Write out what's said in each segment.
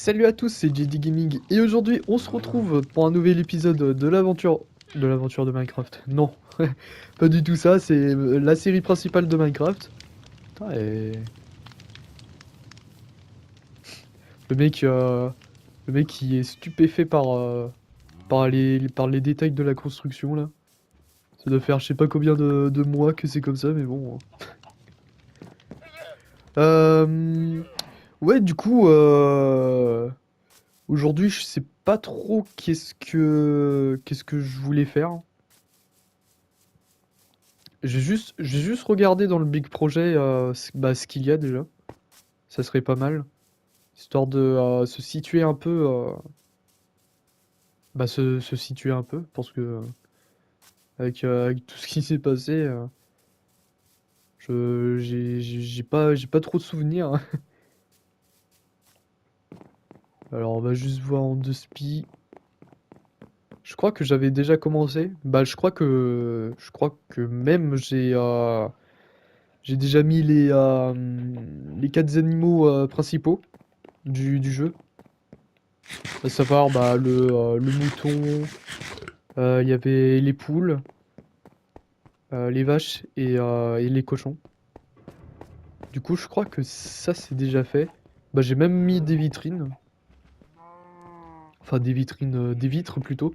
Salut à tous, c'est JD Gaming et aujourd'hui on se retrouve pour un nouvel épisode de Minecraft. Non, pas du tout ça, c'est la série principale de Minecraft. Putain, et le mec, euh, le mec qui est stupéfait par les détails de la construction là. Ça doit faire je sais pas combien de mois que c'est comme ça, mais bon. Euh, ouais, du coup, aujourd'hui je sais pas trop qu'est-ce que je voulais faire. J'ai juste regardé dans le Big Projet ce qu'il y a déjà. Ça serait pas mal. Histoire de se situer un peu. Se situer un peu. Parce que avec tout ce qui s'est passé, j'ai pas trop de souvenirs. Alors on va juste voir en deux spi. Je crois que j'avais déjà commencé. Je crois que même j'ai déjà mis les quatre animaux principaux du jeu. À savoir le mouton, il y avait les poules, les vaches et les cochons. Du coup, je crois que ça c'est déjà fait. Bah, j'ai même mis des vitrines. Enfin, des vitrines, des vitres plutôt.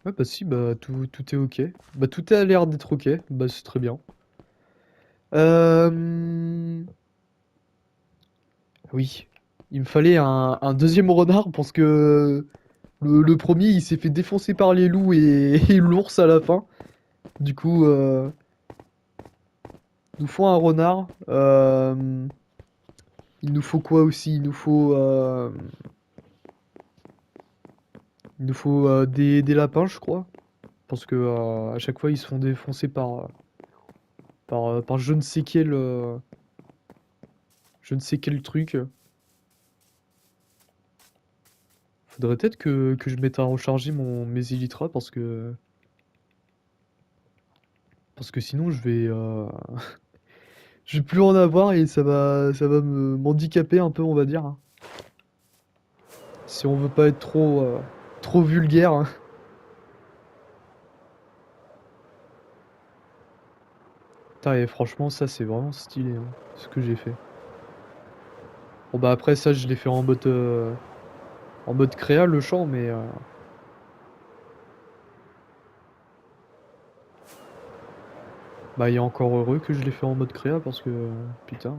Ouais, bah si, bah tout est ok. Bah tout a l'air d'être ok. Bah c'est très bien. Euh... Oui, il me fallait un deuxième renard parce que le premier il s'est fait défoncer par les loups et l'ours à la fin. Du coup, nous faut un renard. Il nous faut quoi aussi? Il nous faut des lapins, je crois. Parce que à chaque fois, ils se font défoncer par je ne sais quel truc. Faudrait peut-être que je mette à recharger mes élytras parce que sinon je vais plus en avoir et ça va m'handicaper un peu, on va dire, hein. Si on veut pas être trop vulgaire, hein. Putain, et franchement, ça c'est vraiment stylé, hein, ce que j'ai fait. Bon bah après ça, je l'ai fait en mode créa le champ, mais bah il est encore heureux que je l'ai fait en mode créa parce que putain,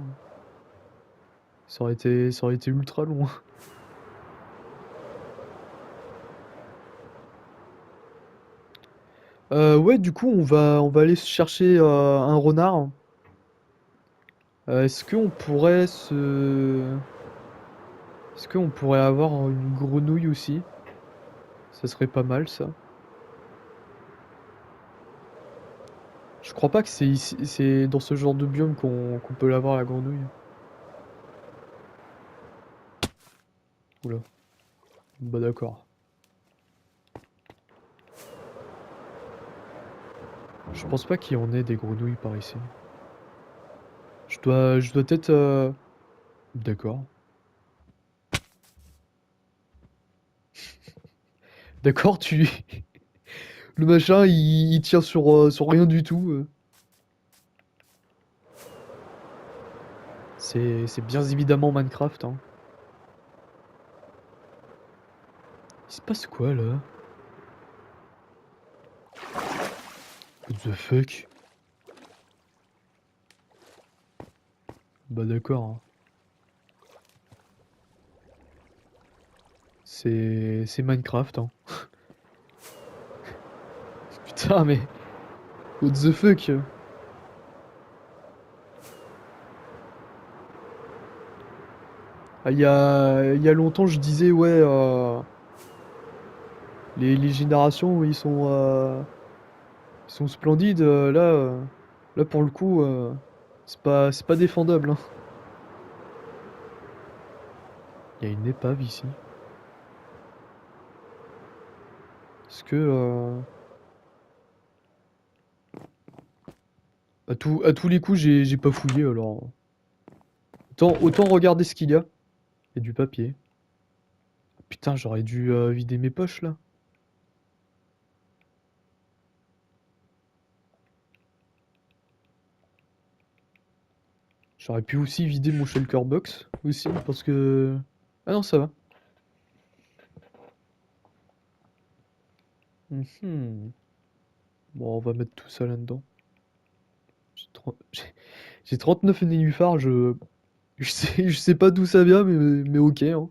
ça aurait été ultra long. Ouais, du coup, on va aller chercher un renard. Est-ce qu'on pourrait avoir une grenouille aussi? Ça serait pas mal ça. Je crois pas que c'est ici, c'est dans ce genre de biome qu'on peut l'avoir la grenouille. Oula, bah d'accord. Je pense pas qu'il y en ait des grenouilles par ici. Je dois peut-être. D'accord. D'accord, tu. Le machin, il tient sur rien du tout. C'est bien évidemment Minecraft, hein. Il se passe quoi là? What the fuck? Bah d'accord, hein. C'est Minecraft, hein. Putain, mais. What the fuck? Ah, il y a longtemps, je disais, ouais, les générations, ils sont splendides. Là, pour le coup, c'est pas défendable, hein. Il y a une épave ici. Est-ce que, à tous les coups, j'ai pas fouillé, alors. Autant regarder ce qu'il y a. Il y a du papier. Putain, j'aurais dû vider mes poches là. J'aurais pu aussi vider mon shulker box aussi parce que... Ah non, ça va. Mhm. Bon, on va mettre tout ça là-dedans. J'ai 30 j'ai 39 nénuphars, je sais pas d'où ça vient, mais ok, hein.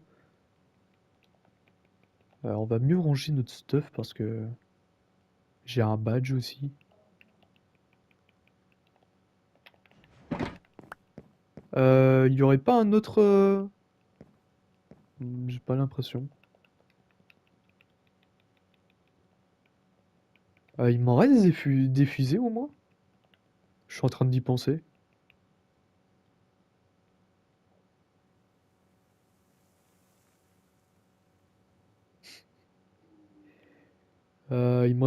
Alors, on va mieux ranger notre stuff parce que j'ai un badge aussi. Il y aurait pas un autre... J'ai pas l'impression. Il m'en reste des fusées au moins? Je suis en train d'y penser. Il me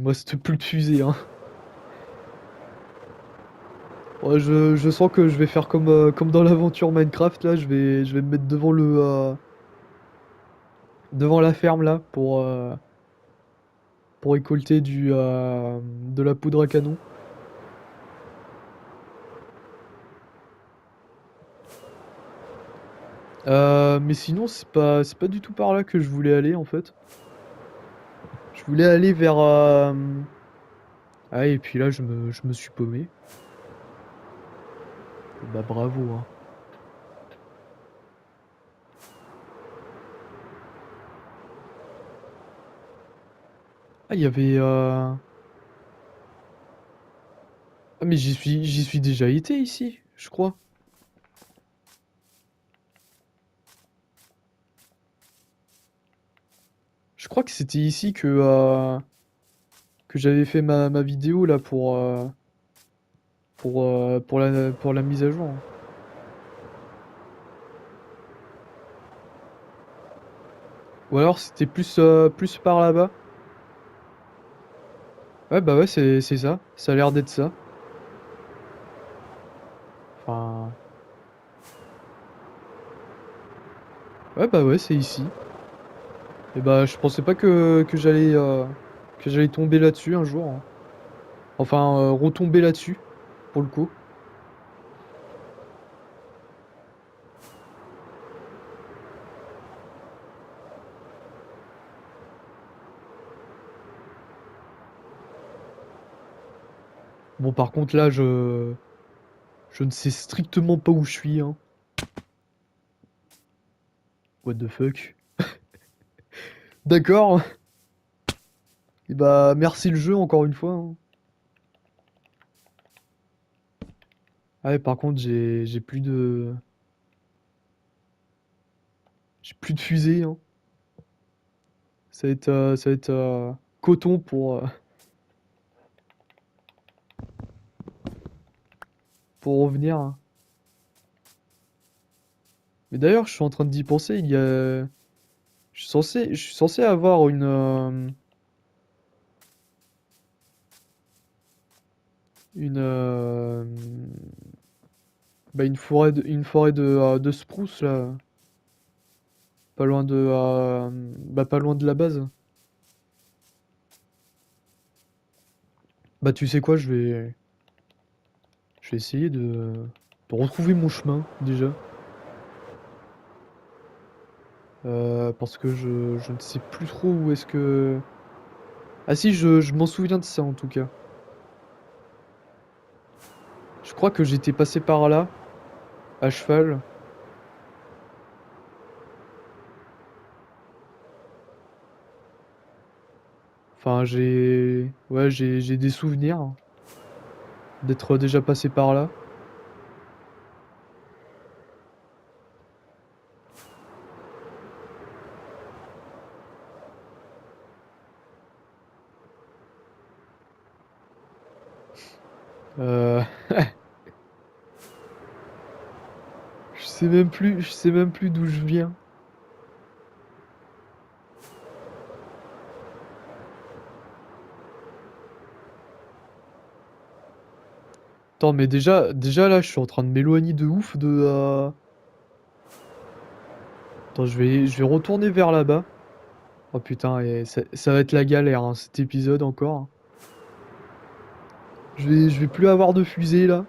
reste plus de fusées, hein. Ouais, je sens que je vais faire comme dans l'aventure Minecraft, là. Je vais me mettre devant la ferme, là, pour récolter de la poudre à canon. Mais sinon, c'est pas du tout par là que je voulais aller, en fait. Je voulais aller vers... Ah, et puis là, je me suis paumé. Bah, bravo, hein. Ah, il y avait... Ah, mais j'y suis déjà été, ici, je crois. Je crois que c'était ici que j'avais fait ma vidéo, là, pour la mise à jour, hein. Ou alors, c'était plus par là-bas. Ouais, bah ouais, c'est ça. Ça a l'air d'être ça. Enfin... Ouais, bah ouais, c'est ici. Et bah, je pensais pas que j'allais tomber là-dessus un jour, hein. Enfin, retomber là-dessus, pour le coup. Bon, par contre, là, je ne sais strictement pas où je suis, hein. What the fuck? D'accord. Et bah, merci le jeu, encore une fois, hein. Ah ouais, par contre, j'ai plus de fusée, hein. Ça va être coton pour revenir, hein. Mais d'ailleurs, je suis en train d'y penser, je suis censé avoir une, bah, une forêt de spruce, là. Pas loin bah, pas loin de la base. Bah, tu sais quoi, je vais essayer de retrouver mon chemin, déjà. Parce que je ne sais plus trop où est-ce que... Ah si, je m'en souviens de ça, en tout cas. Je crois que j'étais passé par là, à cheval. Enfin, ouais, j'ai des souvenirs, hein, d'être déjà passé par là. Euh, je sais même plus d'où je viens. Attends, mais déjà là, je suis en train de m'éloigner de ouf de... Attends, je vais retourner vers là-bas. Oh putain, et ça va être la galère, hein, cet épisode encore. Je vais plus avoir de fusée là.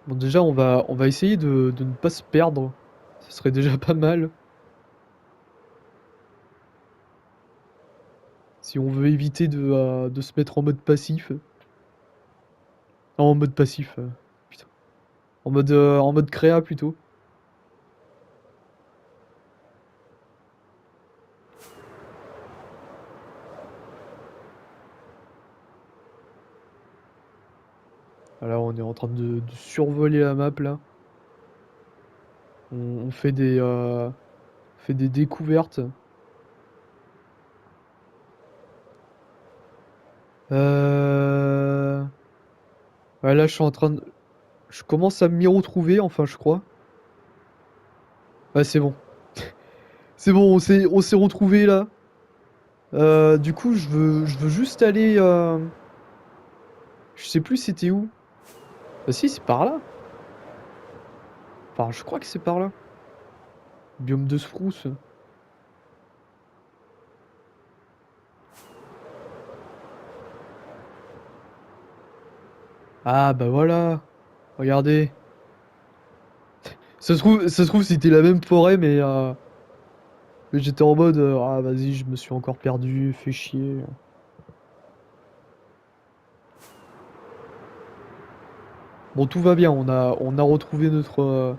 Bon, déjà, on va essayer de ne pas se perdre. Ce serait déjà pas mal. Si on veut éviter de se mettre en mode passif. Non, en mode passif. Putain. En mode créa plutôt. Alors, on est en train de survoler la map là. On fait des découvertes. Euh... Ouais, là, je suis en train de... Je commence à m'y retrouver, enfin, je crois. Ouais, c'est bon. C'est bon, on s'est retrouvé là. Du coup, je veux juste aller... Je sais plus c'était où. Bah si, c'est par là. Enfin, je crois que c'est par là. Biome de spruce. Ah, bah voilà. Regardez. Ça se trouve c'était la même forêt, mais j'étais en mode... ah, vas-y, je me suis encore perdu, fait chier. Bon, tout va bien, on a retrouvé notre...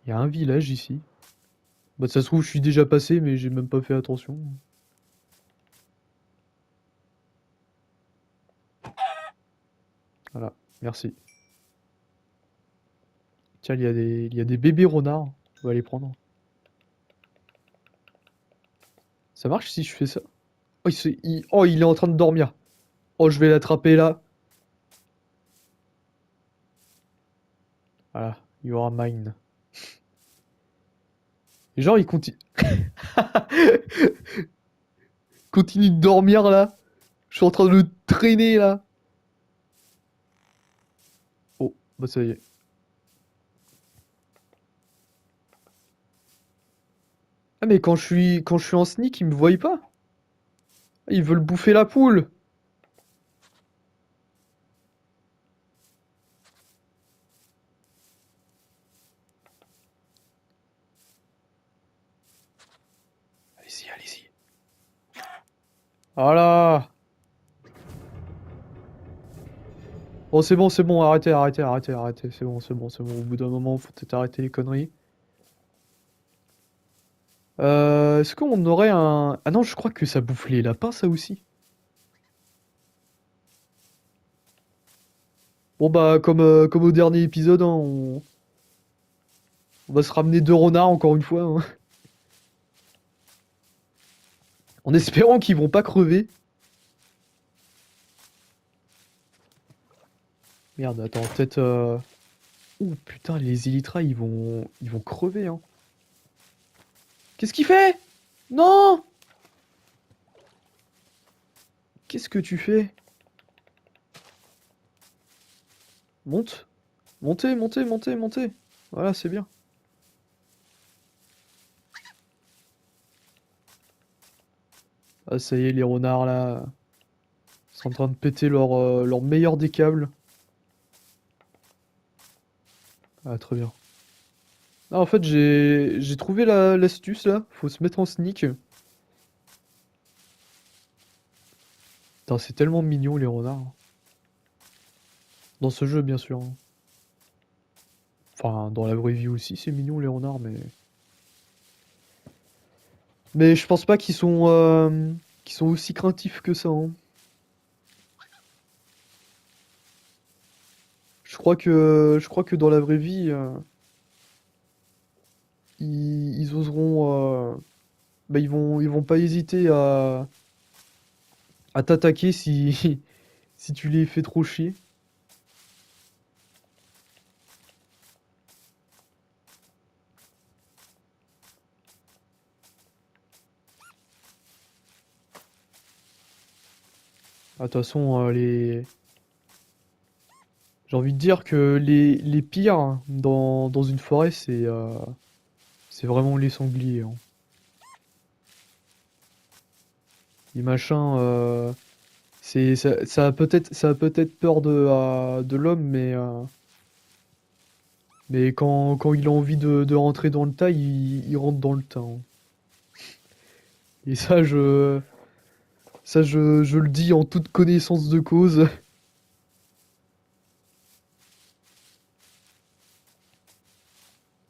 Il y a un village ici. Bah, ça se trouve, je suis déjà passé, mais j'ai même pas fait attention. Voilà, merci. Tiens, il y a des bébés renards. On va les prendre. Ça marche si je fais ça? Oh, il est en train de dormir. Oh, je vais l'attraper là. Voilà, you are mine. Et genre, il continue de dormir là. Je suis en train de le traîner là. Oh, bah ça y est. Ah, mais quand je suis en sneak, il me voit pas. Ils veulent bouffer la poule. Allez-y, allez-y. Voilà. Oh, c'est bon, arrêtez, arrêtez, arrêtez, arrêtez. C'est bon, c'est bon, c'est bon. Au bout d'un moment, faut peut-être arrêter les conneries. Est-ce qu'on aurait un... Ah non, je crois que ça bouffe les lapins, ça aussi. Bon bah, comme au dernier épisode, hein, on va se ramener deux renards encore une fois, hein. En espérant qu'ils vont pas crever. Merde, attends, peut-être... Oh putain, les élytras, ils vont crever, hein. Qu'est-ce qu'il fait? Non! Qu'est-ce que tu fais? Monte. Montez, montez, montez, montez. Voilà, c'est bien. Ah, ça y est, les renards, là, sont en train de péter leur meilleur des câbles. Ah, très bien. Ah, en fait, j'ai trouvé l'astuce, là. Faut se mettre en sneak. Putain, c'est tellement mignon, les renards. Dans ce jeu, bien sûr, hein. Enfin, dans la vraie vie aussi, c'est mignon, les renards, mais... Mais je pense pas qu'ils sont aussi craintifs que ça, hein. Je crois que dans la vraie vie, ils oseront... bah, ils vont pas hésiter à t'attaquer si, si tu les fais trop chier. Ah, de toute façon, j'ai envie de dire que les pires hein, dans une forêt, c'est vraiment les sangliers, hein. Les machins, ça a peut-être peur de l'homme, mais quand il a envie de rentrer dans le tas, il rentre dans le tas, hein. Et je le dis en toute connaissance de cause.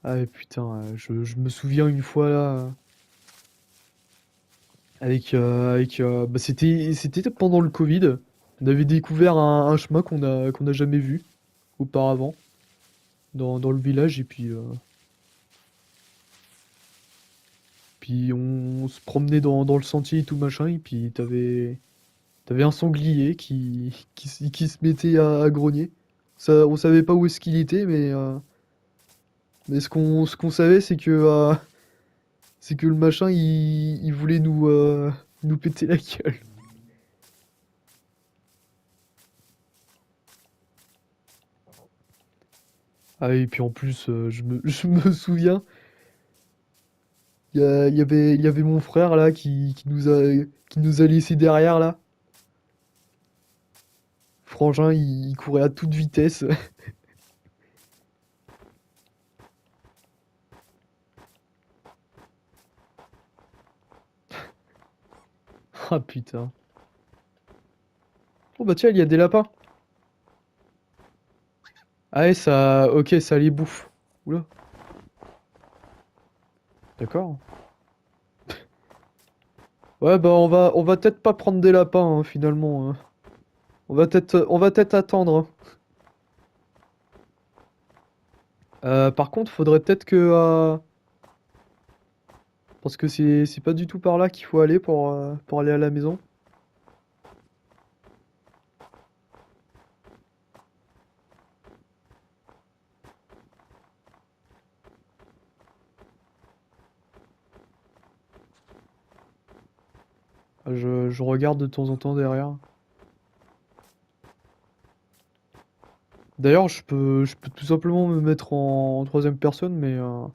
Ah et putain, je me souviens une fois là, bah c'était pendant le Covid. On avait découvert un chemin qu'on a jamais vu auparavant dans le village et puis on se promenait dans le sentier et tout machin et puis t'avais un sanglier qui se mettait à grogner. Ça, on savait pas où est-ce qu'il était mais ce qu'on savait c'est que le machin il voulait nous péter la gueule. Ah et puis en plus, je me souviens, il y avait mon frère là qui nous a laissé derrière là. Frangin, il courait à toute vitesse. Ah putain. Oh bah tiens, il y a des lapins. Ah ouais, ça, ok, ça les bouffe. Oula, d'accord. Ouais, bah on va peut-être pas prendre des lapins hein, finalement, hein. On va peut-être attendre, hein. Par contre, faudrait peut-être parce que c'est pas du tout par là qu'il faut aller pour aller à la maison. Je regarde de temps en temps derrière. D'ailleurs, je peux tout simplement me mettre en troisième personne,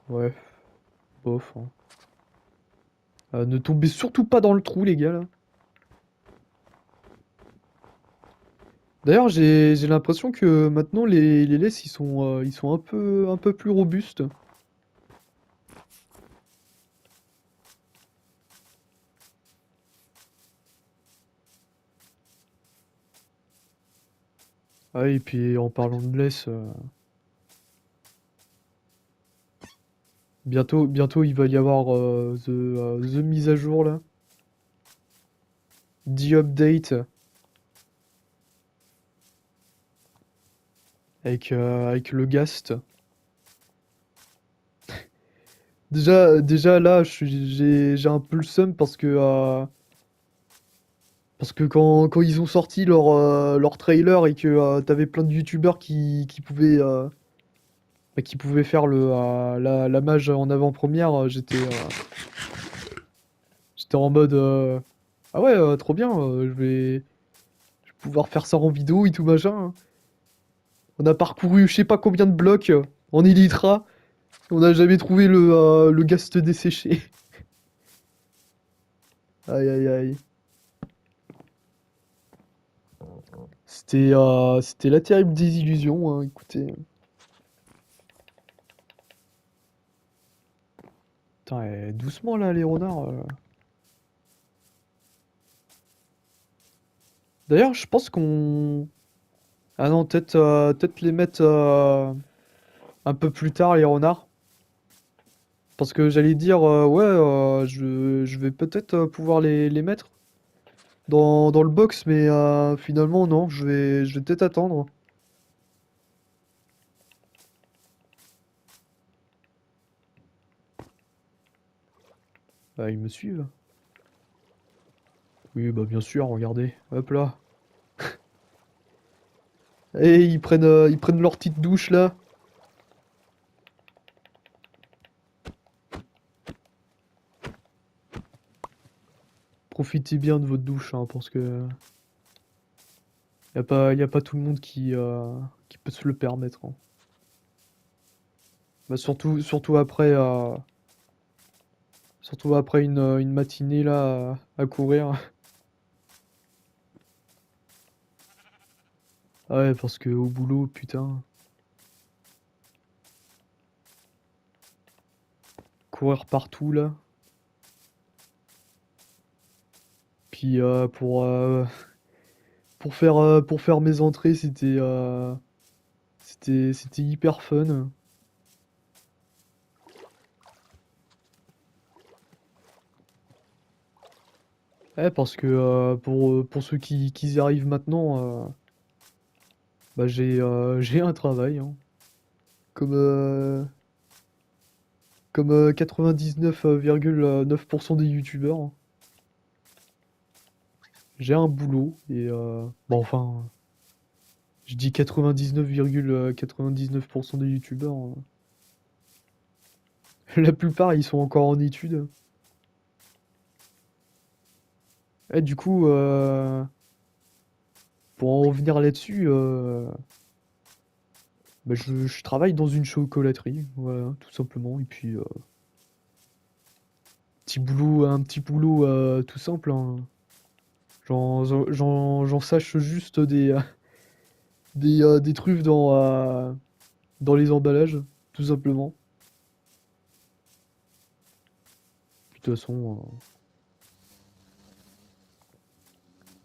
ouais, bof, hein. Ne tombez surtout pas dans le trou, les gars, là. D'ailleurs, j'ai l'impression que maintenant les laisses ils sont un peu plus robustes. Ah et puis en parlant de laisse, bientôt il va y avoir the mise à jour là, the update avec le Ghast. Déjà là, j'ai un peu le seum parce que quand ils ont sorti leur trailer et que t'avais plein de youtubeurs qui pouvaient faire la mage en avant-première, j'étais en mode ah ouais, trop bien, je vais pouvoir faire ça en vidéo et tout machin, hein. On a parcouru je sais pas combien de blocs en Elytra, on n'a jamais trouvé le ghast desséché. Aïe aïe aïe. C'était la terrible désillusion, hein, écoutez. Putain, doucement là, les renards. D'ailleurs, je pense qu'on. Ah non, peut-être les mettre un peu plus tard, les renards. Parce que j'allais dire, ouais, je vais peut-être pouvoir les mettre dans le box, mais finalement, non, je vais peut-être attendre. Bah, ils me suivent. Oui, bah, bien sûr, regardez. Hop là. Et ils prennent leur petite douche là. profitez bien de votre douche, hein, parce que y a pas tout le monde qui peut se le permettre, hein. Bah, surtout après une matinée là à courir. Ah ouais, parce que au boulot, putain, courir partout là. Puis pour faire mes entrées, c'était hyper fun. Ouais, parce que pour ceux qui y arrivent maintenant, bah j'ai un travail, hein. Comme, comme 99,9% des youtubeurs, hein. J'ai un boulot et bon enfin, je dis 99,99% des youtubeurs, hein. La plupart ils sont encore en études. Et du coup, pour en revenir là-dessus, bah, je travaille dans une chocolaterie, voilà, tout simplement. Et puis, un petit boulot tout simple, hein. J'en sache juste des trucs dans les emballages, tout simplement. Puis, de toute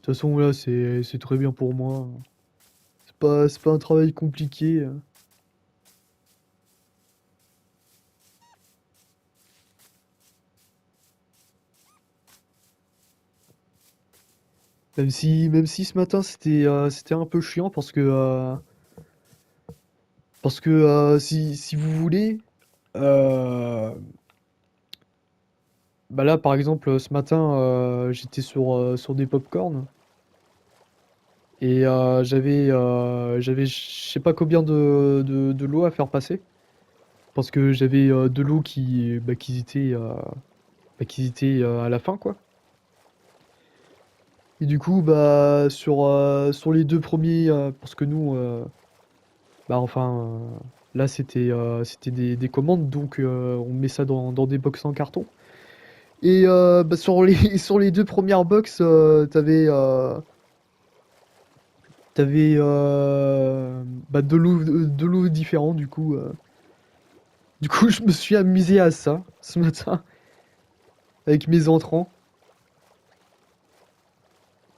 façon, là, c'est très bien pour moi. C'est pas un travail compliqué. Même si ce matin, c'était un peu chiant parce que si vous voulez, euh, bah là, par exemple, ce matin, j'étais sur des pop-corn et j'avais je sais pas combien de lots à faire passer parce que j'avais deux lots qui étaient à la fin, quoi. Et du coup, bah, sur les deux premiers, parce que nous, bah, enfin, là, c'était des commandes, donc on met ça dans des box en carton. Et bah, sur les deux premières box, t'avais bah, deux lots différents, du coup. Du coup, je me suis amusé à ça ce matin avec mes entrants.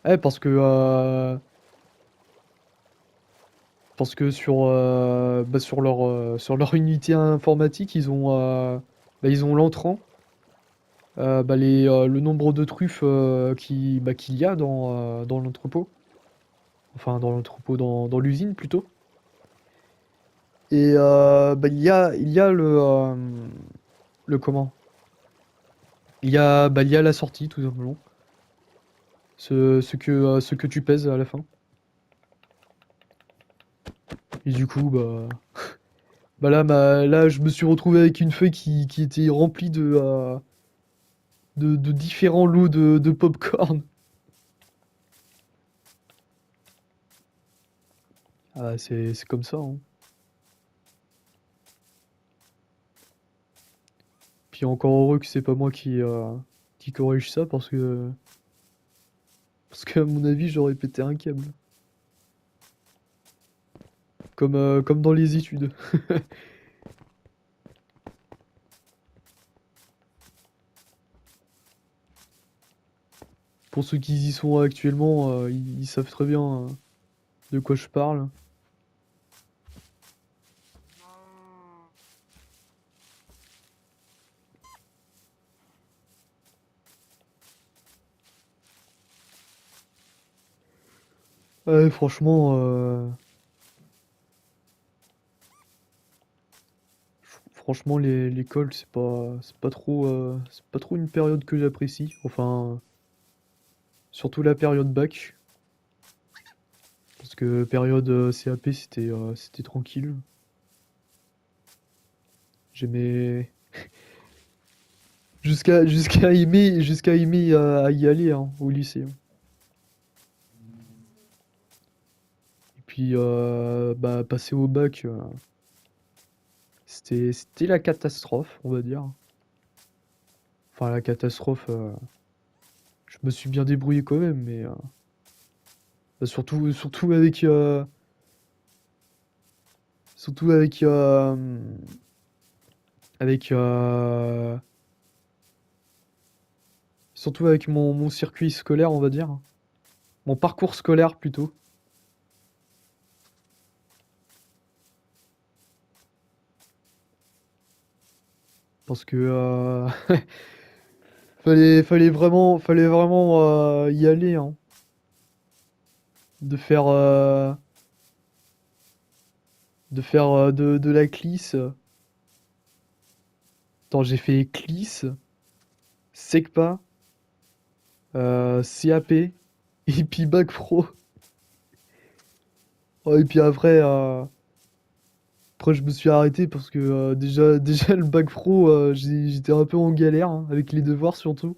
Ouais, parce que bah, sur leur unité informatique, ils ont l'entrant, bah, le nombre de truffes qu'il y a dans l'entrepôt. Enfin, dans l'entrepôt, dans l'usine plutôt. Et bah, il y a le comment? Il y a la sortie, tout simplement. Ce que tu pèses à la fin. Et du coup, bah là, je me suis retrouvé avec une feuille qui était remplie de différents lots de popcorn. Ah, c'est comme ça, hein. Puis encore heureux que c'est pas moi qui corrige ça parce que à mon avis, j'aurais pété un câble. Comme dans les études. Pour ceux qui y sont actuellement, ils savent très bien de quoi je parle. Ouais, franchement, franchement, l'école, c'est pas trop une période que j'apprécie. Enfin, surtout la période bac. Parce que période CAP, c'était tranquille. J'aimais, jusqu'à aimer à y aller hein, au lycée, hein. Et puis bah passer au bac, c'était la catastrophe, on va dire. Enfin la catastrophe. Je me suis bien débrouillé quand même, mais bah, surtout avec surtout avec mon circuit scolaire, on va dire, mon parcours scolaire plutôt, parce que fallait vraiment y aller, hein, de faire de la CLIS. Attends, j'ai fait CLIS, SECPA, CAP et puis bac pro. Ouais, et puis après, je me suis arrêté parce que déjà le bac pro, j'étais un peu en galère hein, avec les devoirs surtout.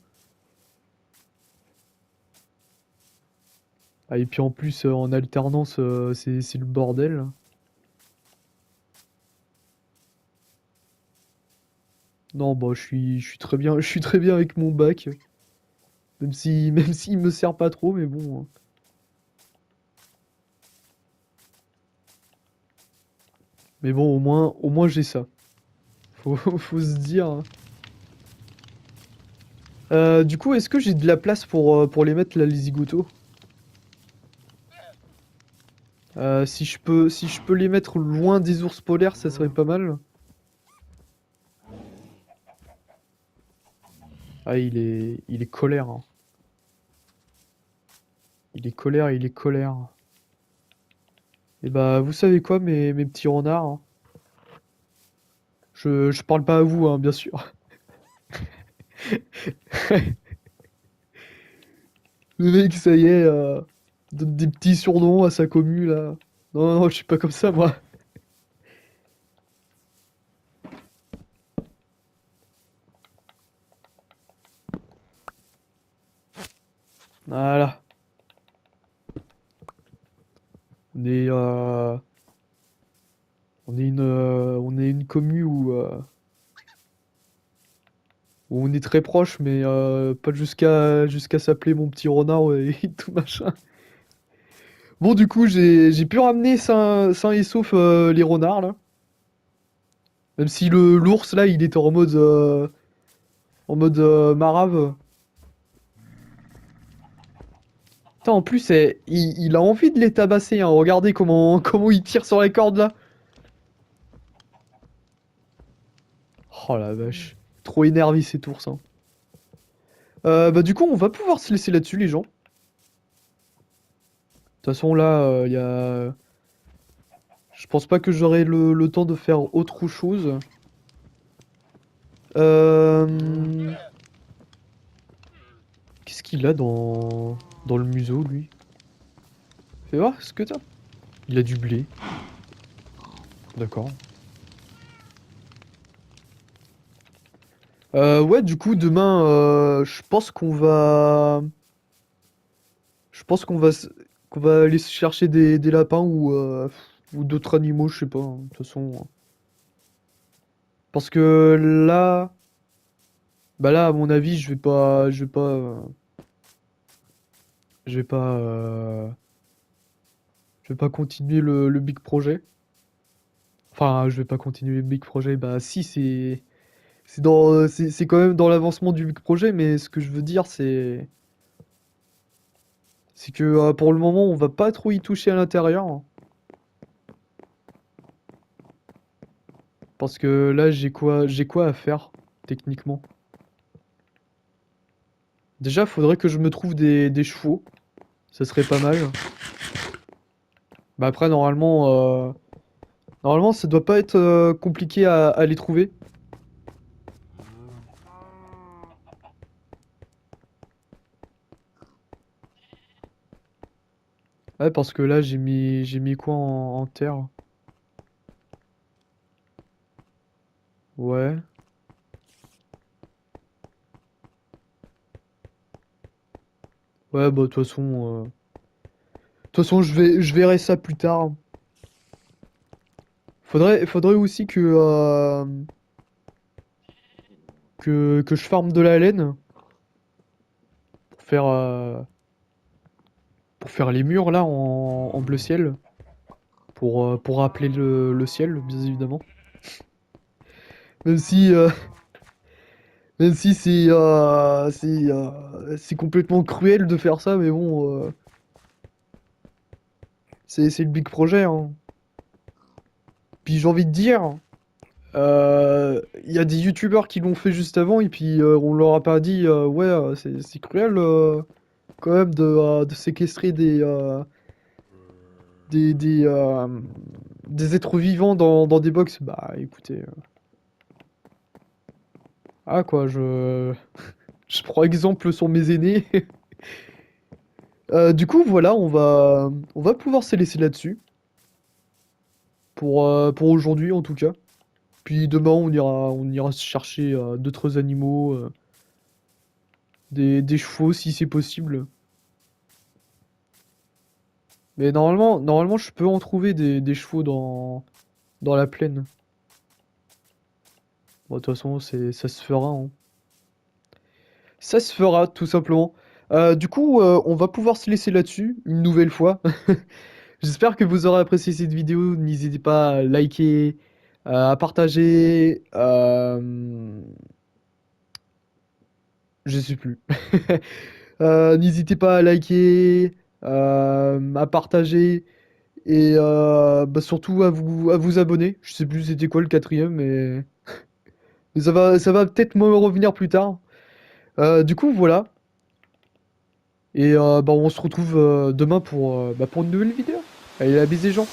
Ah, et puis en plus, en alternance, c'est le bordel. Non, bah je suis très bien, je suis très bien avec mon bac, même s'il me sert pas trop, mais bon, hein. Mais bon, au moins j'ai ça. Faut se dire, hein. Du coup, est-ce que j'ai de la place pour les mettre là, les zigotos? Si je peux les mettre loin des ours polaires, ça serait pas mal. Ah, il est colère, hein. Il est colère. Et bah, vous savez quoi, mes petits renards, hein, je parle pas à vous, hein, bien sûr. Le mec, ça y est, donne des petits surnoms à sa commu, là. Non, non, je suis pas comme ça, moi. Voilà. On est, euh, on est une commu où on est très proche, mais pas jusqu'à s'appeler mon petit renard et tout machin. Bon, du coup, j'ai pu ramener sain et sauf les renards, là. Même si l'ours, là, il était en mode marave. Putain, en plus, il a envie de les tabasser, hein. Regardez comment il tire sur les cordes, là. Oh la vache. Trop énervé, cet ours, hein. Bah, du coup, on va pouvoir se laisser là-dessus, les gens. De toute façon, là, il y a... Je pense pas que j'aurai le temps de faire autre chose. Euh... Qu'est-ce qu'il a dans le museau, lui? Fais voir ce que t'as. Il a du blé. D'accord. Ouais, du coup, demain, je pense qu'on va aller chercher des lapins ou d'autres animaux, je sais pas, hein, de toute façon. Parce que là, bah là, à mon avis, je vais pas, je vais pas continuer le big projet. Enfin, je vais pas continuer le big projet. Bah si, c'est quand même dans l'avancement du big projet, mais ce que je veux dire, c'est que pour le moment, on va pas trop y toucher à l'intérieur, hein. Parce que là, j'ai quoi à faire, techniquement? Déjà, faudrait que je me trouve des chevaux. Ça serait pas mal. Bah après, normalement, ça doit pas être compliqué à les trouver. Ouais, parce que là, j'ai mis quoi en terre? Ouais. Ouais, bah, de toute façon, je verrai ça plus tard. Faudrait aussi que je farme de la laine pour pour faire les murs là en bleu ciel. Pour rappeler le ciel, bien évidemment. Même si, euh, même si c'est complètement cruel de faire ça, mais bon, c'est le big projet, hein. Puis j'ai envie de dire, il y a des youtubeurs qui l'ont fait juste avant, et puis on leur a pas dit, ouais, c'est cruel quand même de séquestrer des, des, euh, des êtres vivants dans des box. Bah écoutez, ah quoi, je prends exemple sur mes aînés. Du coup, voilà, on va pouvoir se laisser là-dessus. Pour aujourd'hui, en tout cas. Puis demain, on ira chercher d'autres animaux, des chevaux si c'est possible. Mais normalement, je peux en trouver des chevaux dans la plaine. Bon, de toute façon, ça se fera, hein. Ça se fera, tout simplement. Du coup, on va pouvoir se laisser là-dessus, une nouvelle fois. J'espère que vous aurez apprécié cette vidéo. N'hésitez pas à liker, à partager. Je sais plus. N'hésitez pas à liker, à partager et bah, surtout à vous abonner. Je sais plus c'était quoi le quatrième, mais ça va peut-être me revenir plus tard. Du coup, voilà. Et bah, on se retrouve demain pour une nouvelle vidéo. Allez, la bise les gens.